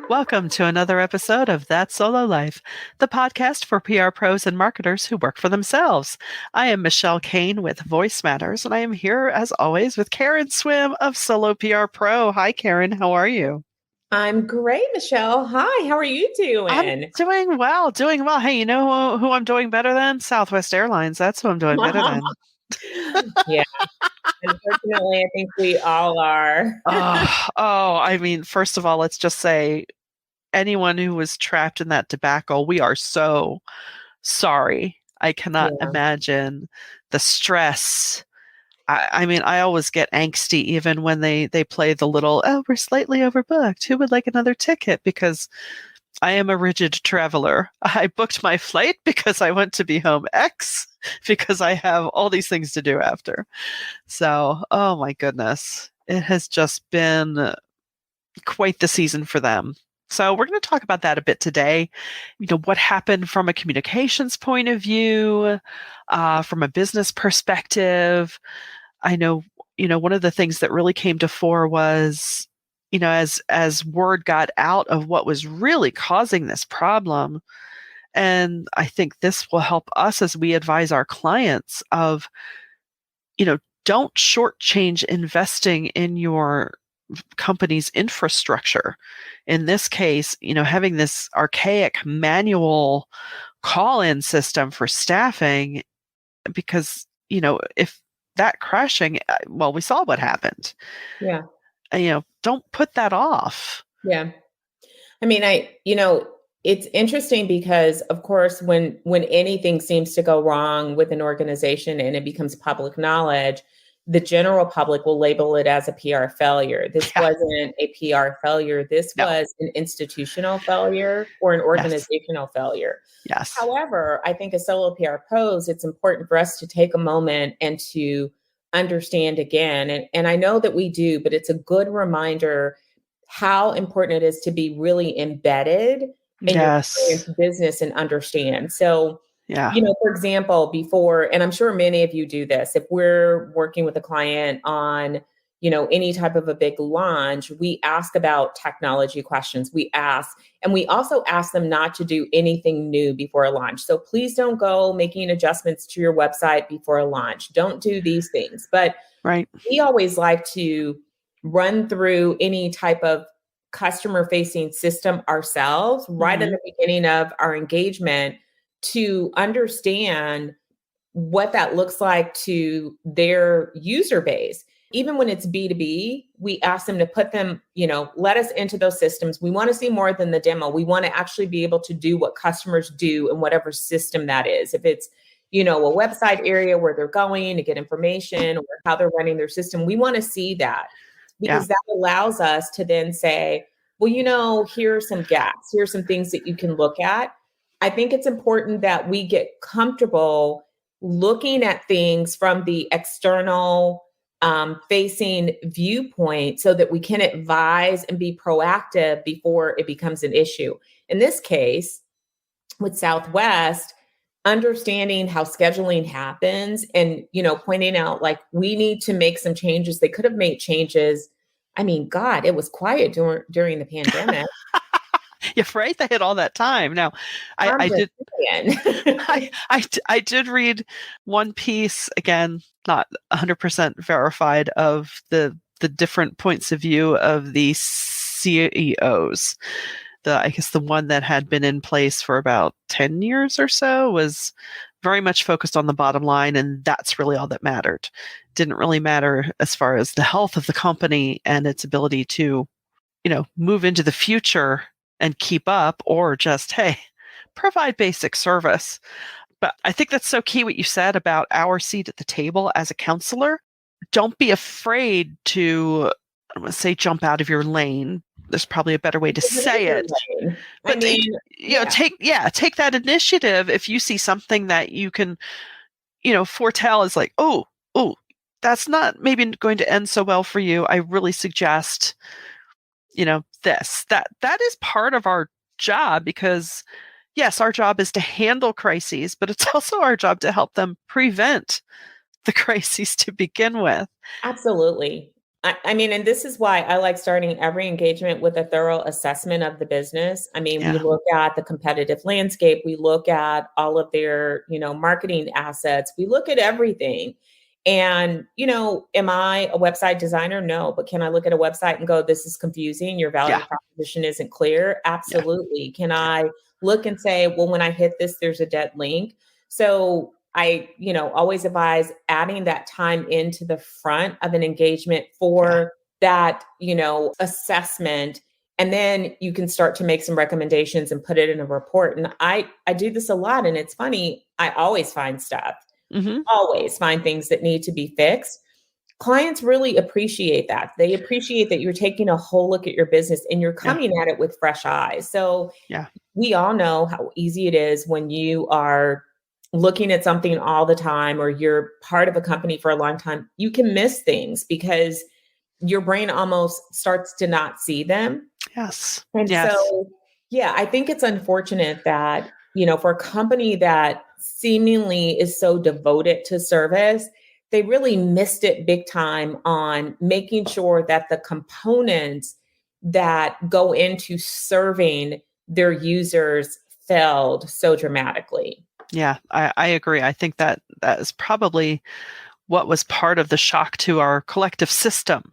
Welcome to another episode of That Solo Life, the podcast for PR pros and marketers who work for themselves. I am Michelle Kane with Voice Matters, and I am here as always with Karen Swim of Solo PR Pro. Hi, Karen. How are you? I'm great, Michelle. Hi, how are you I'm doing? doing well, doing well. Hey, you know who I'm doing better than? Southwest Airlines. That's who I'm doing better than. Yeah, unfortunately, I think we all are. I mean, first of all, let's just say anyone who was trapped in that debacle, we are so sorry. I cannot Yeah, imagine the stress. I mean, I always get angsty even when they play the little, oh, we're slightly overbooked. Who would like another ticket? Because I am a rigid traveler. I booked my flight because I want to be home X because I have all these things to do after. So, oh my goodness. It has just been quite the season for them. So we're going to talk about that a bit today. You know, what happened from a communications point of view, from a business perspective. I know, one of the things that really came to fore was, as word got out of what was really causing this problem. And I think this will help us as we advise our clients of, don't shortchange investing in your company's infrastructure. In this case, having this archaic manual call-in system for staffing, because, if that crashing, well, we saw what happened. yeah, Don't put that off. yeah. I mean, it's interesting because, of course, when anything seems to go wrong with an organization and it becomes public knowledge, the general public will label it as a PR failure. This Yeah. wasn't a PR failure. This No. was an institutional failure or an Yes. organizational failure. Yes. However, I think as solo PR pros, it's important for us to take a moment and to understand again. And I know that we do, but it's a good reminder how important it is to be really embedded in your Yes. client's business and understand. So, Yeah. for example, before, and I'm sure many of you do this, if we're working with a client on, any type of a big launch, we ask about technology questions. And we also ask them not to do anything new before a launch. So please don't go making adjustments to your website before a launch. Don't do these things. But Right. we always like to run through any type of customer facing system ourselves right in Mhm. the beginning of our engagement to understand what that looks like to their user base. Even when it's B2B, we ask them to put them, let us into those systems. We want to see more than the demo. We want to actually be able to do what customers do in whatever system that is. If it's, a website area where they're going to get information or how they're running their system, we want to see that Yeah. because that allows us to then say, well, here are some gaps. Here are some things that you can look at. I think it's important that we get comfortable looking at things from the external facing viewpoint so that we can advise and be proactive before it becomes an issue. In this case, with Southwest, understanding how scheduling happens and, pointing out like we need to make some changes. They could have made changes. I mean, God, it was quiet during the pandemic. You're right. They had all that time. Now, I I'm did. Brazilian. I did read one piece, again, not 100% verified, of the different points of view of the CEOs. I guess the one that had been in place for about 10 years or so was very much focused on the bottom line, and that's really all that mattered. Didn't really matter as far as the health of the company and its ability to, move into the future and keep up, or just, hey, provide basic service. But I think that's so key what you said about our seat at the table as a counselor. Don't be afraid to, I don't want to say jump out of your lane. There's probably a better way to Because it is say your it. lane. I But mean, yeah. take that initiative if you see something that you can, foretell is like, oh, that's not maybe going to end so well for you. I really suggest, this. That is part of our job, because yes, our job is to handle crises, but it's also our job to help them prevent the crises to begin with. Absolutely. I mean, and this is why I like starting every engagement with a thorough assessment of the business. I mean, we Yeah, look at the competitive landscape, we look at all of their, marketing assets, we look at everything. And, am I a website designer? No, but can I look at a website and go, this is confusing, your value yeah, proposition isn't clear? yeah, Absolutely. Can yeah, I look and say, well, when I hit this, there's a dead link? So I, always advise adding that time into the front of an engagement yeah. for that, assessment. And then you can start to make some recommendations and put it in a report. And I do this a lot. And it's funny, I Hmm. always find things that need to be fixed. Clients really appreciate that. They appreciate that you're taking a whole look at your business and you're Yeah, coming at it with fresh eyes. So yeah, we all know how easy it is when you are looking at something all the time or you're part of a company for a long time. You can miss things because your brain almost starts to not see them. yes, And yes, so, yeah, I think it's unfortunate that, for a company that seemingly is so devoted to service, they really missed it big time on making sure that the components that go into serving their users failed so dramatically. yeah. I agree. I think that that is probably what was part of the shock to our collective system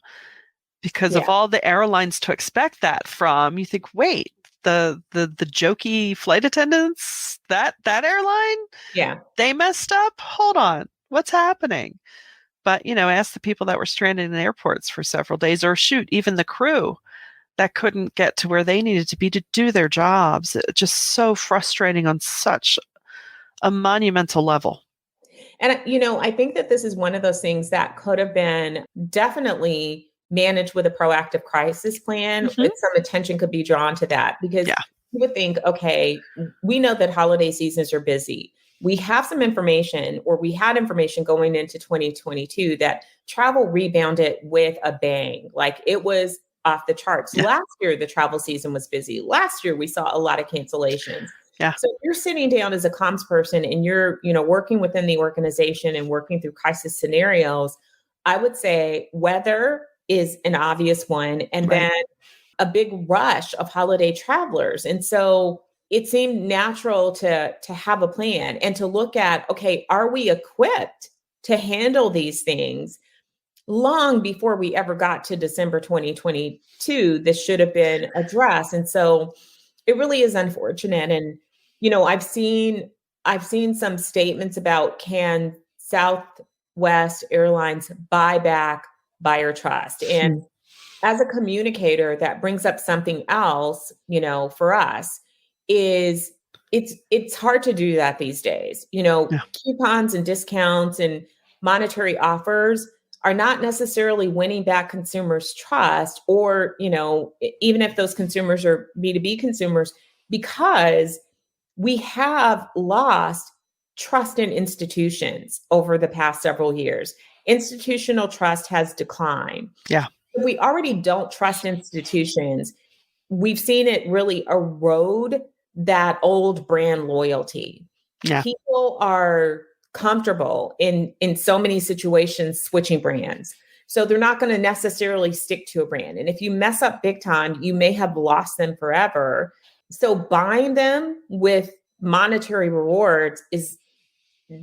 because Yeah. of all the airlines to expect that from. You think, wait, the jokey flight attendants, that airline, Yeah. they messed up? Hold on. What's happening? But, ask the people that were stranded in airports for several days, or shoot, even the crew that couldn't get to where they needed to be to do their jobs. Just so frustrating on such a monumental level. And, I think that this is one of those things that could have been definitely managed with a proactive crisis plan. Hmm. Some attention could be drawn to that because Yeah, you would think, okay, we know that holiday seasons are busy. We have some information, or we had information going into 2022 that travel rebounded with a bang. Like it was off the charts. yeah, Last year, the travel season was busy. Last year, we saw a lot of cancellations. yeah, So if you're sitting down as a comms person and you're, working within the organization and working through crisis scenarios, I would say weather is an obvious one. And right. then a big rush of holiday travelers. And so it seemed natural to have a plan and to look at, okay, are we equipped to handle these things? Long before we ever got to December 2022, this should have been addressed. And so it really is unfortunate. And, I've seen some statements about, can Southwest Airlines buy back buyer trust? And Hmm. as a communicator, that brings up something else, for us is it's hard to do that these days. Yeah, Coupons and discounts and monetary offers are not necessarily winning back consumers' trust, or, even if those consumers are B2B consumers, because we have lost trust in institutions over the past several years. Institutional trust has declined. yeah, If we already don't trust institutions, we've seen it really erode that old brand loyalty. yeah, People are comfortable in so many situations switching brands. So they're not going to necessarily stick to a brand. And if you mess up big time, you may have lost them forever. So buying them with monetary rewards is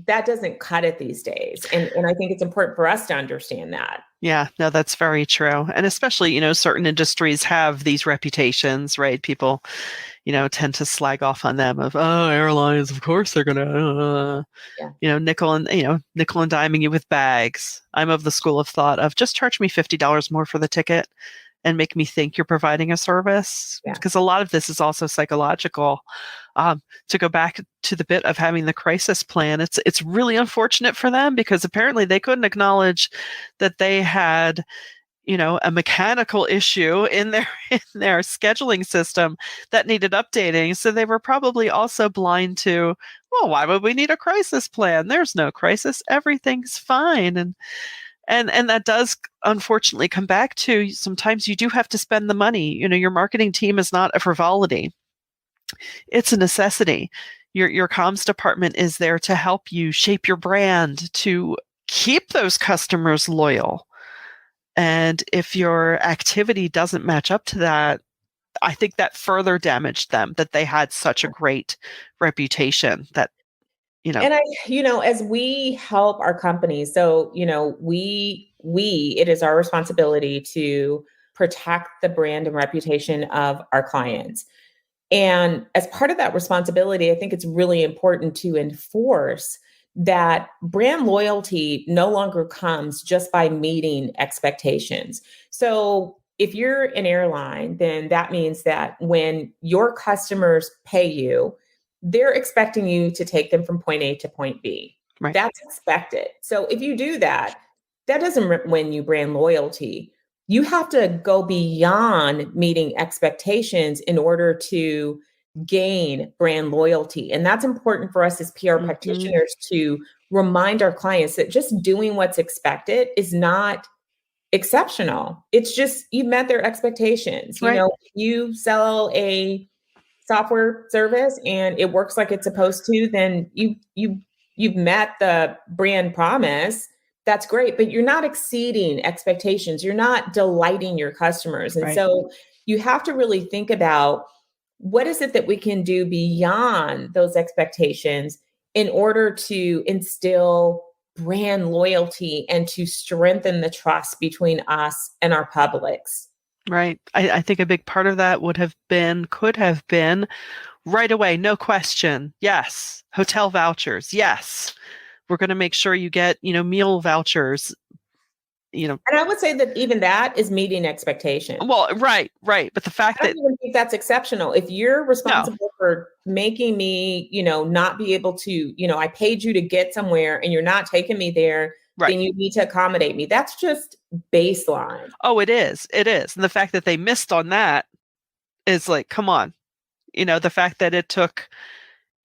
that doesn't cut it these days. And I think it's important for us to understand that. yeah. No, that's very true. And especially, certain industries have these reputations, right? People, tend to slag off on them of, oh, airlines, of course they're gonna, Yeah. nickel and diming you with bags. I'm of the school of thought of just charge me $50 more for the ticket and make me think you're providing a service, Yeah. because a lot of this is also psychological. To go back to the bit of having the crisis plan, it's really unfortunate for them because apparently they couldn't acknowledge that they had a mechanical issue in their in their scheduling system that needed updating. So they were probably also blind to, well, why would we need a crisis plan? There's no crisis. Everything's fine. And that does unfortunately come back to sometimes you do have to spend the money. Your marketing team is not a frivolity. It's a necessity. Your comms department is there to help you shape your brand, to keep those customers loyal. And if your activity doesn't match up to that, I think that further damaged them, that they had such a great reputation that, you know, And as we help our companies, so, it is our responsibility to protect the brand and reputation of our clients. And as part of that responsibility, I think it's really important to enforce that brand loyalty no longer comes just by meeting expectations. So if you're an airline, then that means that when your customers pay you, they're expecting you to take them from point A to point B. right, That's expected. So if you do that, that doesn't win you brand loyalty. You have to go beyond meeting expectations in order to gain brand loyalty. And that's important for us as PR hmm, practitioners to remind our clients that just doing what's expected is not exceptional. It's just you met their expectations. right, You sell a software service and it works like it's supposed to, then you've met the brand promise. That's great, but you're not exceeding expectations. You're not delighting your customers. And right, so you have to really think about what is it that we can do beyond those expectations in order to instill brand loyalty and to strengthen the trust between us and our publics. right. I think a big part of that could have been right away, no question. Yes. Hotel vouchers. Yes. We're going to make sure you get, meal vouchers, you know, And I would say that even that is meeting expectations. well, right, right. But the fact I don't that, even think that's exceptional. If you're no, responsible for making me, not be able to, I paid you to get somewhere and you're not taking me there, right. then you need to accommodate me. That's just baseline. Oh, it is. It is. And the fact that they missed on that is like, come on. The fact that it took,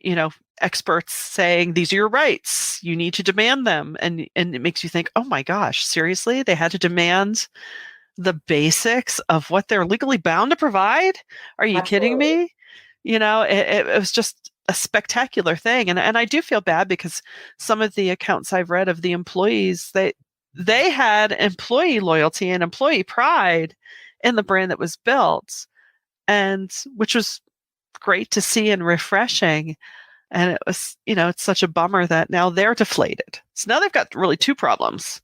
you know, experts saying these are your rights, you need to demand them, and it makes you think, oh my gosh, seriously, they had to demand the basics of what they're legally bound to provide? Are you kidding Absolutely. me? It was just a spectacular thing, and I do feel bad because some of the accounts I've read of the employees, they had employee loyalty and employee pride in the brand that was built, and which was great to see and refreshing. And it was, it's such a bummer that now they're deflated. So now they've got really two problems.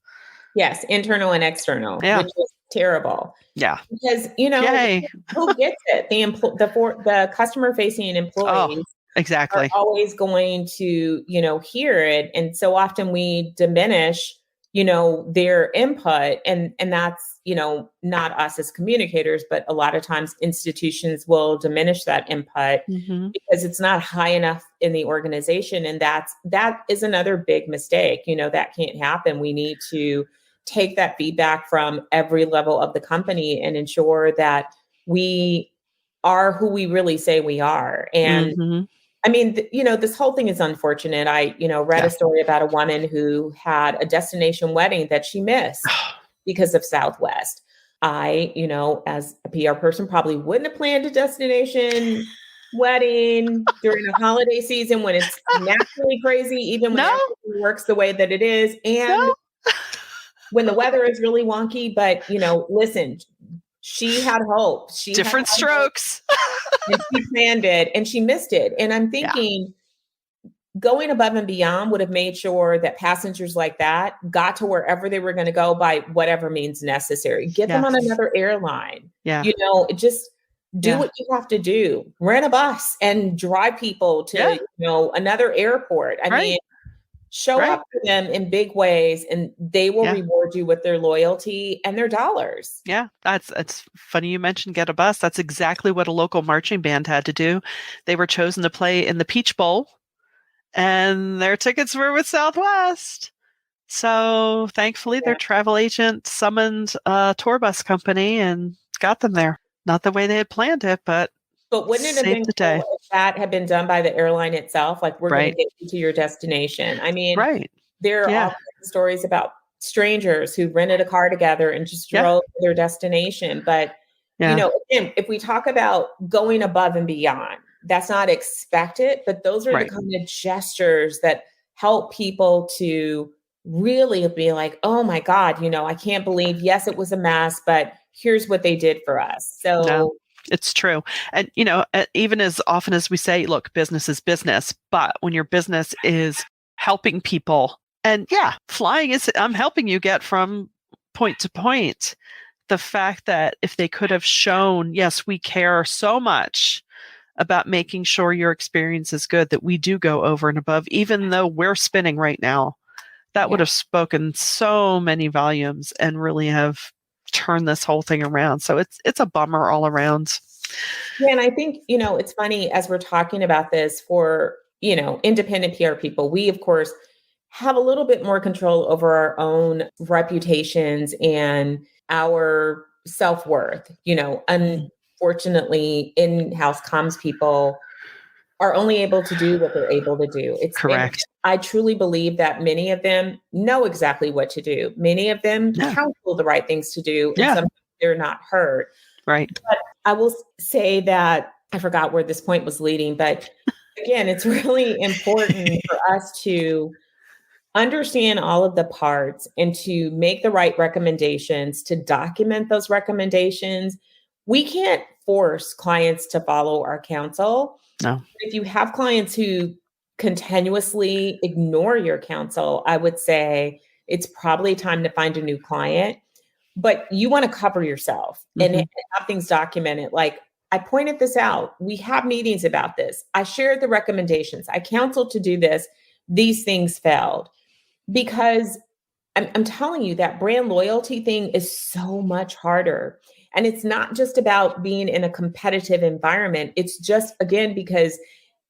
Yes, internal and external, Yeah. which is terrible. Yeah. Because, Yay. who gets it? The customer facing Oh, employees are exactly. always going to, hear it. And so often we diminish, their input. And that's, not us as communicators, but a lot of times institutions will diminish that input Hmm. because it's not high enough in the organization. And that is another big mistake. That can't happen. We need to take that feedback from every level of the company and ensure that we are who we really say we are. And Hmm. I mean, this whole thing is unfortunate. I, read Yeah. a story about a woman who had a destination wedding that she missed because of Southwest. I, as a PR person, probably wouldn't have planned a destination wedding during a holiday season when it's naturally crazy, even when No, everything works the way that it is, no, and when the weather is really wonky. But, listen, she had hope. She had different high hope strokes. and she planned it and she missed it. And I'm Yeah. thinking, going above and beyond would have made sure that passengers like that got to wherever they were going to go by whatever means necessary. Get them on Yes. another airline. Yeah. Just do Yeah. what you have to do. Rent a bus and drive people Yeah. to, another airport. I Right. mean, show Right. up for them in big ways and they will Yeah. reward you with their loyalty and their dollars. Yeah. That's funny you mentioned get a bus. That's exactly what a local marching band had to do. They were chosen to play in the Peach Bowl, and their tickets were with Southwest. So thankfully, their Yeah. travel agent summoned a tour bus company and got them there. Not the way they had planned it, but But wouldn't it have saved been the cool day. if that had been done by the airline itself? Like, we're going to Right. get you to your destination. I mean, Right. there are all Yeah. kinds of stories about strangers who rented a car together and just Yeah. drove to their destination. But, Yeah. again, if we talk about going above and beyond, that's not expected, but those are the Right. kind of gestures that help people to really be like, oh my God, I can't believe, yes, it was a mess, but here's what they did for us. No, So it's true. And, even as often as we say, look, business is business, but when your business is helping people, and yeah, flying is, I'm helping you get from point to point. The fact that if they could have shown, yes, we care so much about making sure your experience is good, that we do go over and above, even though we're spinning right now, that would yeah. have spoken so many volumes and really have turned this whole thing around. So it's a bummer all around. Yeah, and I think, it's funny as we're talking about this for, independent PR people, we of course have a little bit more control over our own reputations and our self-worth. Unfortunately, in-house comms people are only able to do what they're able to do. And Correct. I truly believe that many of them know exactly what to do. Many of them Yeah. counsel the right things to do, and Yeah. sometimes they're not heard. Right. But I will say that I forgot where this point was leading, but again, it's really important for us to understand all of the parts and to make the right recommendations, to document those recommendations. We can't force clients to follow our counsel. No. If you have clients who continuously ignore your counsel, I would say it's probably time to find a new client. But you want to cover yourself and have things documented. Like, I pointed this out. We have meetings about this. I shared the recommendations. I counseled to do this. These things failed. Because I'm telling you, that brand loyalty thing is so much harder. And it's not just about being in a competitive environment. It's just, again, because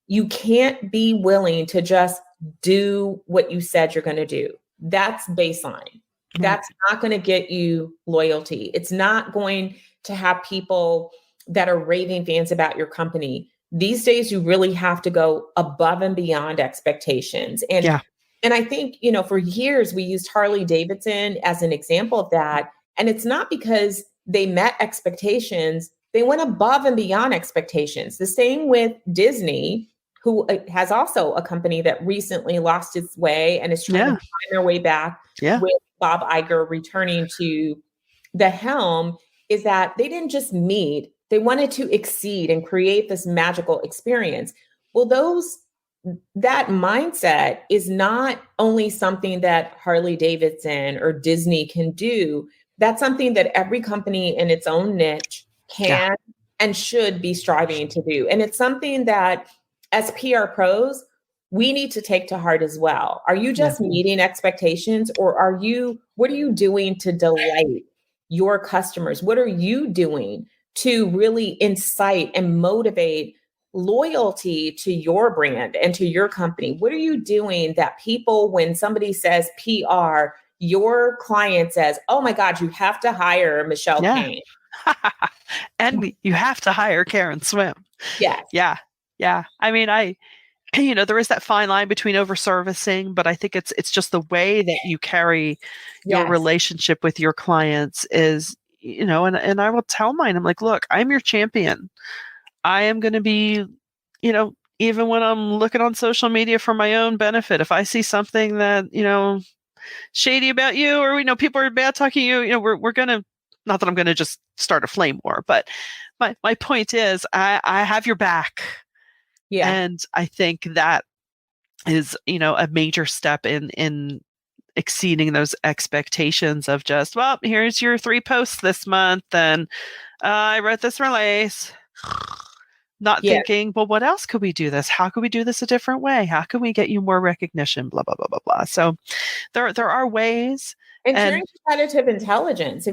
you can't be willing to just do what you said you're going to do. That's baseline. That's not going to get you loyalty. It's not going to have people that are raving fans about your company. These days, you really have to go above and beyond expectations. And I think, for years we used Harley Davidson as an example of that. And it's not because they met expectations, they went above and beyond expectations. The same with Disney, who has also a company that recently lost its way and is trying to find their way back with Bob Iger returning to the helm, is that they didn't just meet, they wanted to exceed and create this magical experience. Well, that mindset is not only something that Harley Davidson or Disney can do. That's something that every company in its own niche can and should be striving to do. And it's something that as PR pros, we need to take to heart as well. Are you just meeting expectations, or what are you doing to delight your customers? What are you doing to really incite and motivate loyalty to your brand and to your company? What are you doing that people, when somebody says PR, your client says, oh my God, you have to hire Michelle Kane. And you have to hire Karen Swim. Yes. Yeah. I mean, there is that fine line between over-servicing, but I think it's just the way that you carry your relationship with your clients is, and I will tell mine, I'm like, look, I'm your champion. I am going to be, even when I'm looking on social media for my own benefit, if I see something that, shady about you, or people are bad talking you, we're going to, not that I'm going to just start a flame war, but my point is I have your back. Yeah. And I think that is, a major step in exceeding those expectations of just, well, here's your 3 posts this month, and I wrote this release. Not thinking, well, what else could we do this? How could we do this a different way? How can we get you more recognition? Blah, blah, blah, blah, blah. So there are ways. And sharing competitive intelligence,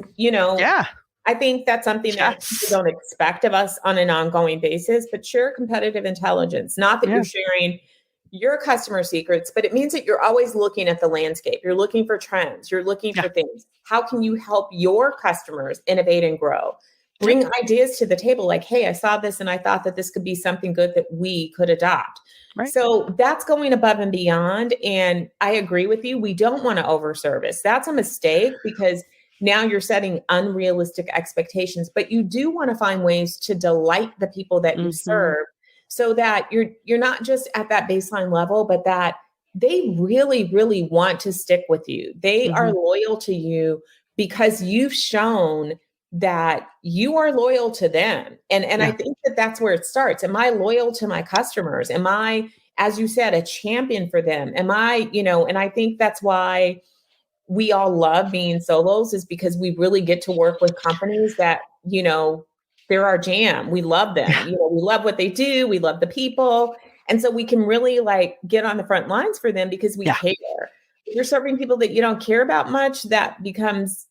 I think that's something that people don't expect of us on an ongoing basis, but share competitive intelligence. Not that you're sharing your customer secrets, but it means that you're always looking at the landscape. You're looking for trends. You're looking for things. How can you help your customers innovate and grow? Bring ideas to the table like, hey, I saw this and I thought that this could be something good that we could adopt. Right. So that's going above and beyond. And I agree with you. We don't want to overservice. That's a mistake, because now you're setting unrealistic expectations, but you do want to find ways to delight the people that you serve, so that you're not just at that baseline level, but that they really, really want to stick with you. They are Mhm. loyal to you because you've shown that you are loyal to them. And I Yeah. think that that's where it starts. Am I loyal to my customers? Am I, as you said, a champion for them? Am I, and I think that's why we all love being solos, is because we really get to work with companies that, they're our jam. We love them. Yeah. We love what they do. We love the people. And so we can really like get on the front lines for them because we Yeah. care. If you're serving people that you don't care about much, that becomes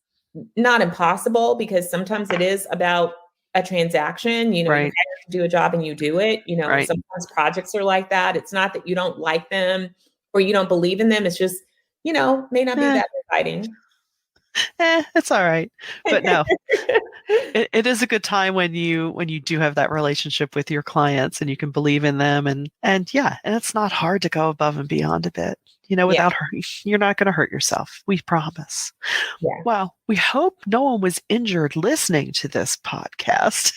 not impossible, because sometimes it is about a transaction. You're Right. hired to do a job and you do it. Right. Sometimes projects are like that. It's not that you don't like them or you don't believe in them. It's just, may not be Eh, that exciting. it's all right. But no, it is a good time when you do have that relationship with your clients and you can believe in them, and yeah, and it's not hard to go above and beyond a bit, Yeah. without hurting. You're not going to hurt yourself. We promise. Yeah. Well, we hope no one was injured listening to this podcast.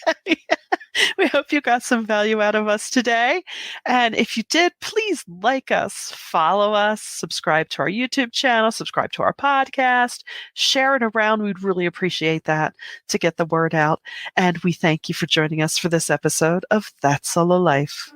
We hope you got some value out of us today. And if you did, please like us, follow us, subscribe to our YouTube channel, subscribe to our podcast, share it around. We'd really appreciate that to get the word out. And we thank you for joining us for this episode of That Solo Life.